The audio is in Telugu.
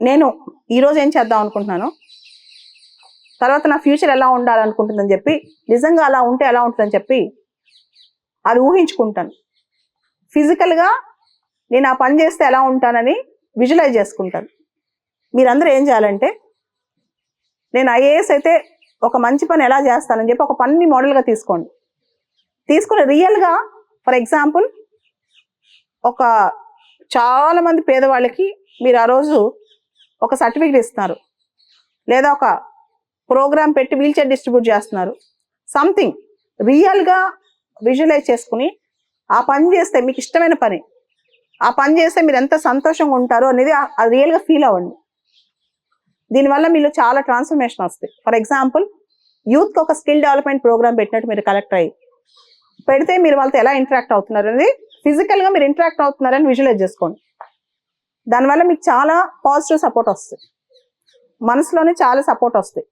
నేను ఈరోజు ఏం చేద్దాం అనుకుంటున్నాను, తర్వాత నా ఫ్యూచర్ ఎలా ఉండాలనుకుంటుందని చెప్పి, నిజంగా అలా ఉంటే ఎలా ఉంటుందని చెప్పి అది ఊహించుకుంటాను. ఫిజికల్గా నేను ఆ పని చేస్తే ఎలా ఉంటానని విజువలైజ్ చేసుకుంటాను. మీరందరూ ఏం చేయాలంటే, నేను ఐఏఎస్ అయితే ఒక మంచి పని ఎలా చేస్తానని చెప్పి ఒక పనిని మోడల్గా తీసుకోండి. తీసుకుని రియల్గా, ఫర్ ఎగ్జాంపుల్, ఒక చాలా మంది పేదవాళ్ళకి మీరు ఆ రోజు ఒక సర్టిఫికేట్ ఇస్తున్నారు, లేదా ఒక ప్రోగ్రామ్ పెట్టి వీల్ చైర్ డిస్ట్రిబ్యూట్ చేస్తున్నారు. సంథింగ్ రియల్గా విజువలైజ్ చేసుకుని ఆ పని చేస్తే, మీకు ఇష్టమైన పని, ఆ పని చేస్తే మీరు ఎంత సంతోషంగా ఉంటారో అనేది రియల్గా ఫీల్ అవ్వండి. దీనివల్ల మీలో చాలా ట్రాన్స్ఫర్మేషన్ వస్తాయి. ఫర్ ఎగ్జాంపుల్, యూత్కి ఒక స్కిల్ డెవలప్మెంట్ ప్రోగ్రామ్ పెట్టినట్టు మీరు కలెక్ట్ అయ్యి పెడితే మీరు వాళ్ళతో ఎలా ఇంటరాక్ట్ అవుతున్నారు అనేది, ఫిజికల్గా మీరు ఇంటరాక్ట్ అవుతున్నారని విజువలైజ్ చేసుకోండి. దానివల్ల మీకు చాలా పాజిటివ్ సపోర్ట్ వస్తుంది, మనసులోనే చాలా సపోర్ట్ వస్తాయి.